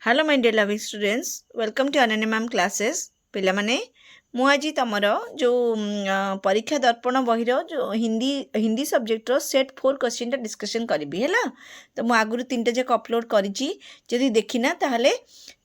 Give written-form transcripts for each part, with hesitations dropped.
Hello my dear loving students, welcome to Ananya ma'am classes. पिला माने मु आज तमर जो परीक्षा दर्पण बहिर जो Hindi Hindi subject set 4 question टा डिस्कशन करी है। तो मु आगुरी 3टा जाक अपलोड करी देखना ताहले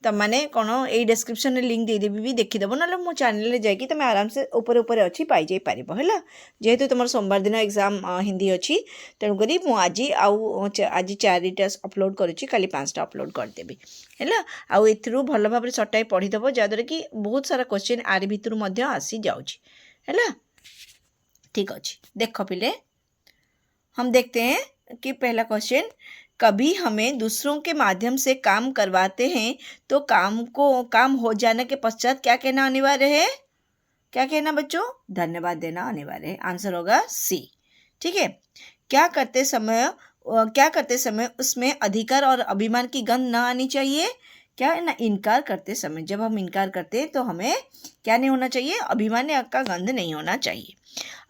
तमाने कौन ये डिस्क्रिप्शन लिंक देदेवी भी देखीदेव ना मो चैनल जाकि तुम आराम से ऊपर ऊपर अच्छी पाई जाई पार है। जेहेतु तुम सोमवार दिन एग्जाम हिंदी अच्छी तेणुक मुझे आज 4टा अपलोड करुँची, काली 5टा अपलोड करदेवी है। आउ एथिरु भल भाव सटाई पढ़ीदेव जहाँद्वारा कि बहुत सारा क्वेश्चन आरी भितर मध्य आसी जाउछि है। ठीक अच्छे, देख पिले हम देखते हैं कि पहला क्वेश्चन, कभी हमें दूसरों के माध्यम से काम करवाते हैं तो काम हो जाने के पश्चात क्या कहना अनिवार्य है? क्या कहना बच्चों? धन्यवाद देना अनिवार्य है। आंसर होगा सी। ठीक है। क्या करते समय उसमें अधिकार और अभिमान की गंध न आनी चाहिए? क्या है ना, इनकार करते समय जब हम इनकार करते हैं तो हमें क्या नहीं होना चाहिए? अभिमान का गंध नहीं होना चाहिए।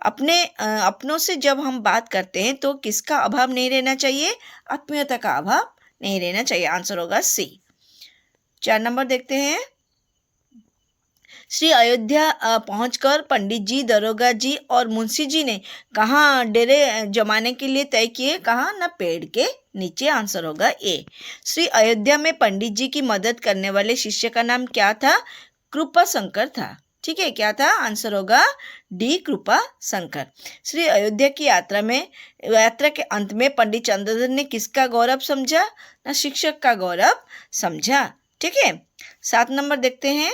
अपनों से जब हम बात करते हैं तो किसका अभाव नहीं रहना चाहिए? आत्मीयता का अभाव नहीं रहना चाहिए। आंसर होगा सी। 4 नंबर देखते हैं। श्री अयोध्या पहुंचकर पंडित जी, दरोगा जी और मुंशी जी ने कहाँ डेरे जमाने के लिए तय किए? कहाँ ना, पेड़ के नीचे। आंसर होगा ए। श्री अयोध्या में पंडित जी की मदद करने वाले शिष्य का नाम क्या था? कृपा शंकर था। ठीक है, क्या था? आंसर होगा डी, कृपा शंकर। श्री अयोध्या की यात्रा के अंत में पंडित चंद्रधर ने किसका गौरव समझा? ना, शिक्षक का गौरव समझा। ठीक है। 7 नंबर देखते हैं।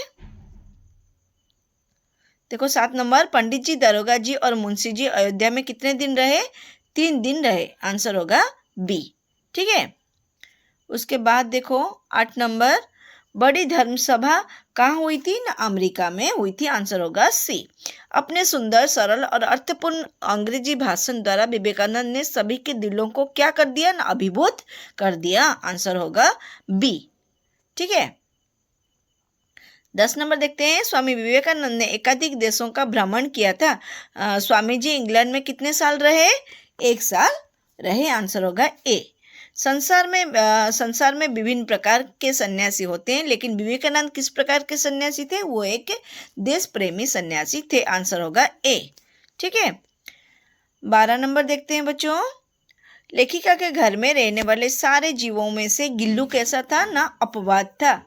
देखो 7 नंबर, पंडित जी, दरोगा जी और मुंशी जी अयोध्या में कितने दिन रहे? 3 दिन रहे। आंसर होगा बी। ठीक है। उसके बाद देखो 8 नंबर, बड़ी धर्मसभा कहाँ हुई थी? ना, अमेरिका में हुई थी। आंसर होगा सी। अपने सुंदर, सरल और अर्थपूर्ण अंग्रेजी भाषण द्वारा विवेकानंद ने सभी के दिलों को क्या कर दिया? ना, अभिभूत कर दिया। आंसर होगा बी। ठीक है। 10 नंबर देखते हैं। स्वामी विवेकानंद ने एकाधिक देशों का भ्रमण किया था। स्वामी जी इंग्लैंड में कितने साल रहे? 1 साल रहे। आंसर होगा ए। संसार में विभिन्न प्रकार के सन्यासी होते हैं, लेकिन विवेकानंद किस प्रकार के सन्यासी थे? वो एक देश प्रेमी सन्यासी थे। आंसर होगा ए। ठीक है। 12 नंबर देखते हैं बच्चों। लेखिका के घर में रहने वाले सारे जीवों में से गिल्लू कैसा था? ना, अपवाद था।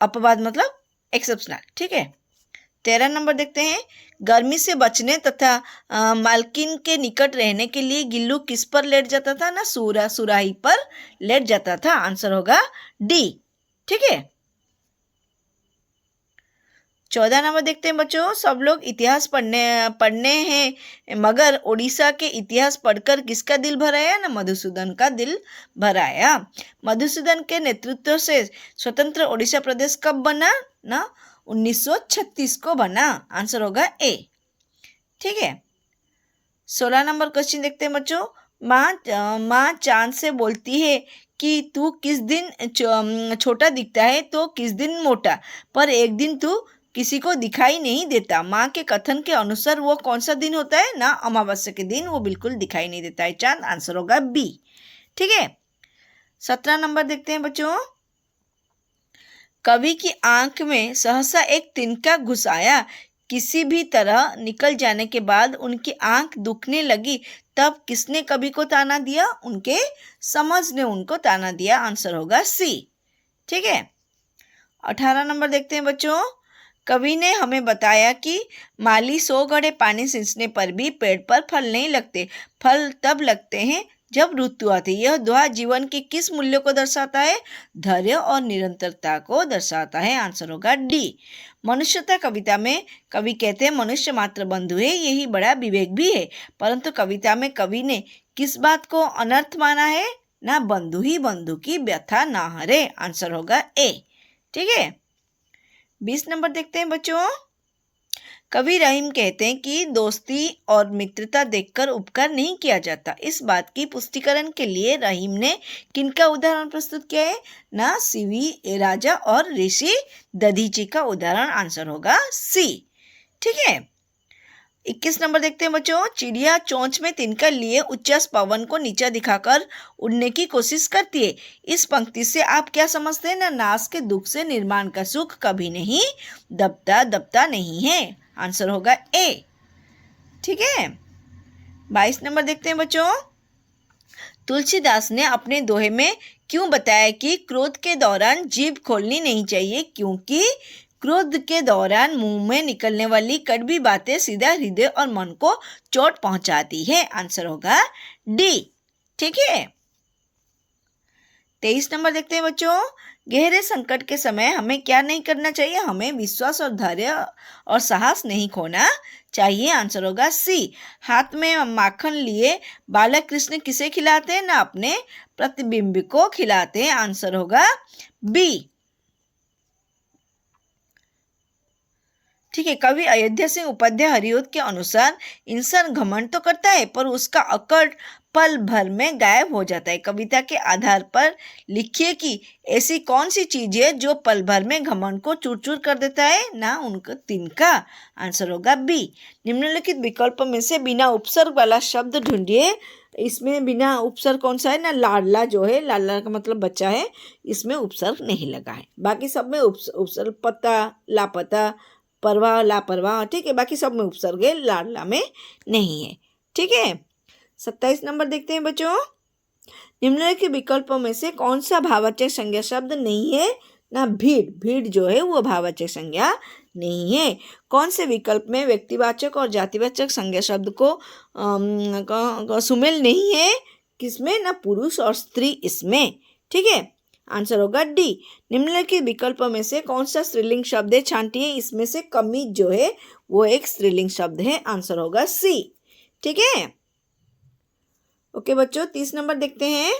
अपवाद मतलब एक्सेप्शनल। ठीक है। 13 नंबर देखते हैं। गर्मी से बचने तथा मालकिन के निकट रहने के लिए गिल्लू किस पर लेट जाता था? ना, सुराही पर लेट जाता था। आंसर होगा डी। ठीक है। 14 नंबर देखते हैं बच्चों। सब लोग इतिहास पढ़ने हैं, मगर उड़ीसा के इतिहास पढ़कर किसका दिल भराया? ना, मधुसूदन का दिल भराया। मधुसूदन के नेतृत्व से स्वतंत्र उड़ीसा प्रदेश कब बना? ना, 1936 को बना। आंसर होगा ए। ठीक है। 16 नंबर क्वेश्चन देखते हैं बच्चों। माँ चांद से बोलती है कि तू किस दिन छोटा दिखता है तो किस दिन मोटा, पर एक दिन तू किसी को दिखाई नहीं देता। माँ के कथन के अनुसार वो कौन सा दिन होता है? ना, अमावस्या के दिन वो बिल्कुल दिखाई नहीं देता है चांद। आंसर होगा बी। ठीक है। 17 नंबर देखते हैं बच्चों। कवि की आंख में सहसा एक तिनका घुस आया। किसी भी तरह निकल जाने के बाद उनकी आंख दुखने लगी, तब किसने कवि को ताना दिया? उनके समझ ने उनको ताना दिया। आंसर होगा सी। ठीक है। 18 नंबर देखते हैं बच्चों। कवि ने हमें बताया कि माली 100 घड़े पानी सींचने पर भी पेड़ पर फल नहीं लगते, फल तब लगते हैं जब ऋतु आती है। यह दोहा जीवन के किस मूल्य को दर्शाता है? धैर्य और निरंतरता को दर्शाता है। आंसर होगा डी। मनुष्यता कविता में कवि कहते हैं मनुष्य मात्र बंधु है, यही बड़ा विवेक भी है। परंतु कविता में कवि ने किस बात को अनर्थ माना है? ना, बंधु ही बंधु की व्यथा ना हरे। आंसर होगा ए। ठीक है। 20 नंबर देखते हैं बच्चों। कवि रहीम कहते हैं कि दोस्ती और मित्रता देखकर उपकार नहीं किया जाता। इस बात की पुष्टिकरण के लिए रहीम ने किनका उदाहरण प्रस्तुत किया है? ना, सीवी राजा और ऋषि दधीची का उदाहरण। आंसर होगा सी। ठीक है। 21 नंबर देखते हैं बच्चों। चिड़िया चोंच में तिनका लिए उच्चस पवन को नीचा दिखाकर उड़ने की कोशिश करती है। इस पंक्ति से आप क्या समझते हैं ना, नाश के दुख से निर्माण का सुख कभी नहीं दबता नहीं है। आंसर होगा ए। ठीक है। 22 नंबर देखते हैं बच्चों। तुलसीदास ने अपने दोहे में क्यों बताया कि क्रोध के दौरान जीभ खोलनी नहीं चाहिए, क्योंकि क्रोध के दौरान मुंह में निकलने वाली कड़वी बातें सीधा हृदय और मन को चोट पहुंचाती है। आंसर होगा डी। ठीक है। 23 नंबर देखते हैं बच्चों। गहरे संकट के समय हमें क्या नहीं करना चाहिए? हमें विश्वास और धैर्य और साहस नहीं खोना चाहिए। आंसर होगा सी। हाथ में माखन लिए बालक कृष्ण किसे खिलाते हैं? ना अपने प्रतिबिंब को खिलाते हैं। आंसर होगा बी। ठीक है। कवि अयोध्या सिंह उपाध्याय हरिऔध के अनुसार इंसान घमंड तो करता है पर उसका अकड़ पल भर में गायब हो जाता है। कविता के आधार पर लिखिए कि ऐसी कौन सी चीज है जो पल भर में घमंड को चूर चूर कर देता है? ना उनका तिनका। आंसर होगा बी। निम्नलिखित विकल्प में से बिना उपसर्ग वाला शब्द ढूंढिए। इसमें बिना उपसर्ग कौन सा है? ना लाडला जो है, लाडला का मतलब बच्चा है, इसमें उपसर्ग नहीं लगा है। बाकी सब में उपसर्ग, पता, लापता, परवाह, लापरवाह, ठीक है, बाकी सब में उपसर्ग है, लाडला में नहीं है। ठीक है। 27 नंबर देखते हैं बच्चों। निम्नलिखित विकल्पों में से कौन सा भाववाचक संज्ञा शब्द नहीं है? ना भीड़, भीड़ जो है वो भाववाचक संज्ञा नहीं है। कौन से विकल्प में व्यक्तिवाचक और जातिवाचक संज्ञा शब्द को सुमेल नहीं है? किसमें? ना पुरुष और स्त्री इसमें। ठीक है। आंसर होगा डी। निम्नलिखित विकल्पों में से कौन सा स्त्रीलिंग शब्द है? छांटिए। इसमें से कमीज जो है वो एक स्त्रीलिंग शब्द है। आंसर होगा सी। ठीक है। ओके बच्चों, 30 नंबर देखते हैं।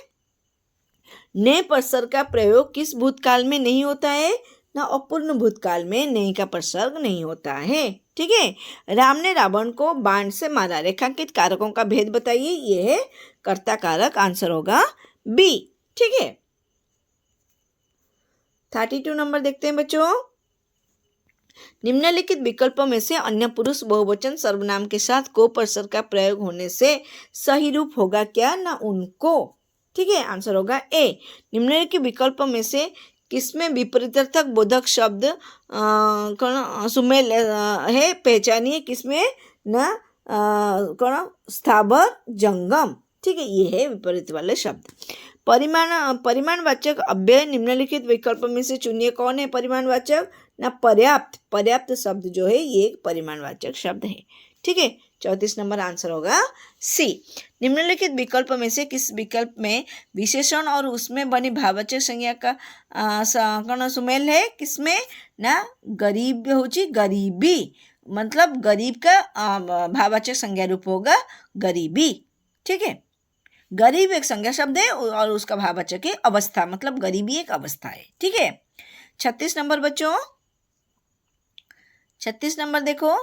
ने प्रसर्ग का प्रयोग किस भूतकाल में नहीं होता है? ना अपूर्ण भूतकाल में ने का प्रसर्ग नहीं होता है। ठीक है। राम ने रावण को बाण से मारा। रेखांकित कारकों का भेद बताइए। ये है कर्ता कारक। आंसर होगा बी। ठीक है। 32 नंबर देखते हैं बच्चों। निम्नलिखित विकल्पों में से अन्य पुरुष बहुवचन सर्वनाम के साथ को प्रसर्ग का प्रयोग होने से सही रूप होगा क्या? ना उनको। ठीक है। आंसर होगा ए। निम्नलिखित विकल्पों में से किसमें विपरीतार्थक बोधक शब्द सुमेल है? पहचानिए। किसमें? ना कौन? स्थावर, जंगम। ठीक है। ये है विपरीत वाले शब्द। परिमाणवाचक अव्यय निम्नलिखित विकल्प में से चुनिए। कौन है परिमाणवाचक? ना पर्याप्त। पर्याप्त शब्द जो है ये एक परिमाणवाचक शब्द है। ठीक है। 34 नंबर आंसर होगा सी। निम्नलिखित विकल्प में से किस विकल्प में विशेषण और उसमें बनी भाववाचक संज्ञा का कौन सुमेल है? किसमें? ना गरीब होची, गरीबी, मतलब गरीब का भाववाचक संज्ञा रूप होगा गरीबी। ठीक है। गरीब एक संज्ञा शब्द है और उसका भाववाचक है अवस्था, मतलब गरीबी एक अवस्था है। ठीक है। 36 नंबर बच्चों। 36 नंबर देखो।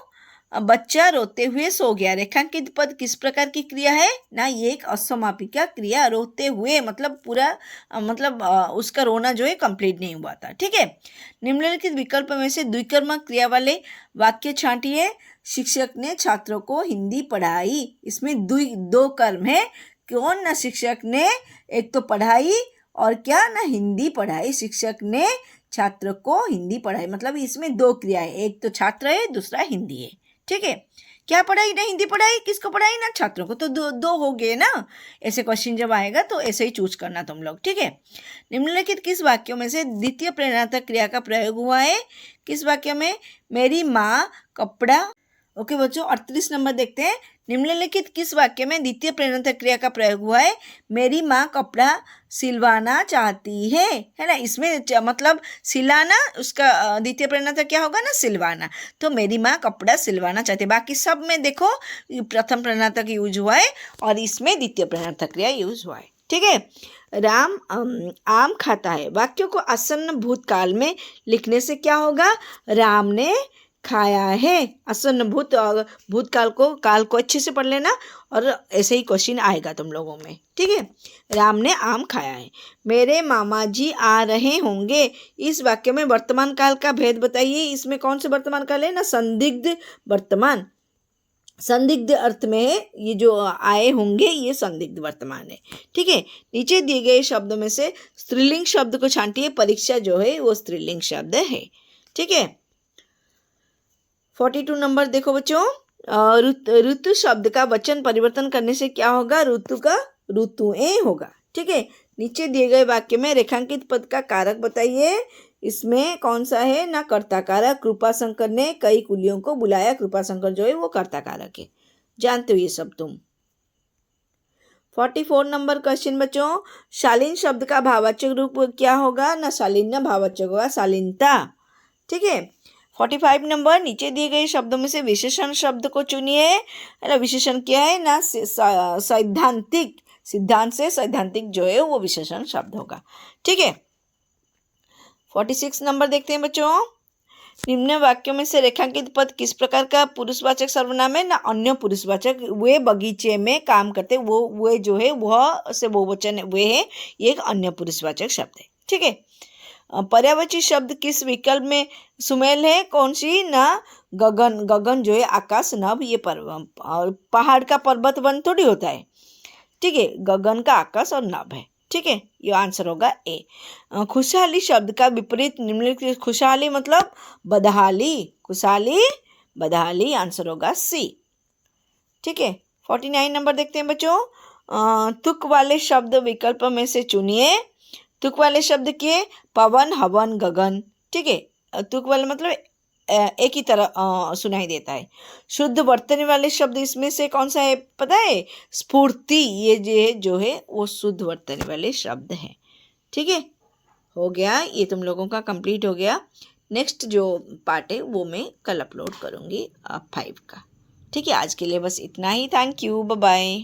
बच्चा रोते हुए सो गया। रेखांकित पद किस प्रकार की क्रिया है? ना ये एक असमापिका क्रिया। रोते हुए मतलब पूरा उसका रोना जो है कंप्लीट नहीं हुआ था। ठीक है। निम्नलिखित विकल्प में से द्विकर्मक क्रिया वाले वाक्य छांटिए। शिक्षक ने छात्रों को हिंदी पढ़ाई। इसमें दो कर्म है। कौन? ना शिक्षक ने एक तो पढ़ाई और क्या? ना हिंदी पढ़ाई। शिक्षक ने छात्र को हिंदी पढ़ाई, मतलब इसमें दो क्रिया है, एक तो छात्र है, दूसरा हिंदी है। ठीक है। क्या पढ़ाई? ना हिंदी पढ़ाई। किसको पढ़ाई? ना छात्रों को। तो दो हो गए ना। ऐसे क्वेश्चन जब आएगा तो ऐसे ही चूज करना तुम लोग। ठीक है। निम्नलिखित किस वाक्यों में से द्वितीय प्रेरणार्थक क्रिया का प्रयोग हुआ है? किस वाक्य में? मेरी माँ कपड़ा। ओके बच्चों, 38 नंबर देखते हैं। निम्नलिखित किस वाक्य में द्वितीय प्रेरणार्थक क्रिया का प्रयोग हुआ है? मेरी माँ कपड़ा सिलवाना चाहती है ना। इसमें मतलब सिलाना, उसका द्वितीय प्रेरणार्थक क्या होगा? ना सिलवाना। तो मेरी माँ कपड़ा सिलवाना चाहती है। बाकी सब में देखो प्रथम प्रेरणार्थक यूज हुआ है और इसमें द्वितीय प्रेरणार्थक क्रिया यूज हुआ है। ठीक है। राम आम खाता है। वाक्यों को आसन्न भूतकाल में लिखने से क्या होगा? राम ने खाया है। आसन्न भूतकाल को, काल को अच्छे से पढ़ लेना और ऐसे ही क्वेश्चन आएगा तुम लोगों में। ठीक है। राम ने आम खाया है। मेरे मामा जी आ रहे होंगे। इस वाक्य में वर्तमान काल का भेद बताइए। इसमें कौन से वर्तमान काल है? ना संदिग्ध वर्तमान। संदिग्ध अर्थ में है, ये जो आए होंगे ये संदिग्ध वर्तमान है। ठीक है, नीचे दिए गए शब्दों में से स्त्रीलिंग शब्द को छांटिए। परीक्षा जो है वो स्त्रीलिंग शब्द है। ठीक है, 42 नंबर देखो बच्चों, ऋतु शब्द का वचन परिवर्तन करने से क्या होगा? ऋतु का ऋतुएं होगा। ठीक है, नीचे दिए गए वाक्य में रेखांकित पद का कारक बताइए। इसमें कौन सा है? ना कर्ता कारक। कृपाशंकर ने कई कुलियों को बुलाया। कृपाशंकर जो है वो कर्ता कारक है, जानते हो ये सब तुम। 44 नंबर क्वेश्चन बच्चों, शालीन शब्द का भाववाचक रूप क्या होगा? ना शालीन ना भाववाचक होगा, शालीनता। ठीक है, 45 नंबर, नीचे दिए गए शब्दों में से विशेषण शब्द को चुनिए। विशेषण क्या है? ना सैद्धांतिक, सिद्धांत से सैद्धांतिक जो है वो विशेषण शब्द होगा। ठीक है, 46 नंबर देखते हैं बच्चों, निम्न वाक्यों में से रेखांकित पद किस प्रकार का पुरुषवाचक सर्वनाम है? ना अन्य पुरुषवाचक। वे बगीचे में काम करते, वो जो है वह से बहुवचन वे है, ये एक अन्य पुरुषवाचक शब्द है। ठीक है, पर्यायवाची शब्द किस विकल्प में सुमेल है? कौन सी? ना गगन। गगन जो है आकाश, नभ ये पहाड़ का पर्वत वन थोड़ी होता है। ठीक है, गगन का आकाश और नभ है। ठीक है, ये आंसर होगा ए। खुशहाली शब्द का विपरीत निम्नलिखित। खुशहाली मतलब बदहाली, खुशहाली बदहाली, आंसर होगा सी। ठीक है, 49 नंबर देखते हैं बच्चों, तुक वाले शब्द विकल्प में से चुनिए। तुक वाले शब्द के पवन, हवन, गगन। ठीक है, तुक वाले मतलब एक ही तरह सुनाई देता है। शुद्ध वर्तने वाले शब्द इसमें से कौन सा है? पता है? स्फूर्ति, ये जो है वो शुद्ध वर्तने वाले शब्द हैं। ठीक है, हो गया, ये तुम लोगों का कंप्लीट हो गया। नेक्स्ट जो पार्ट है वो मैं कल अपलोड करूँगी 5 का। ठीक है, आज के लिए बस इतना ही। Thank you, bye bye.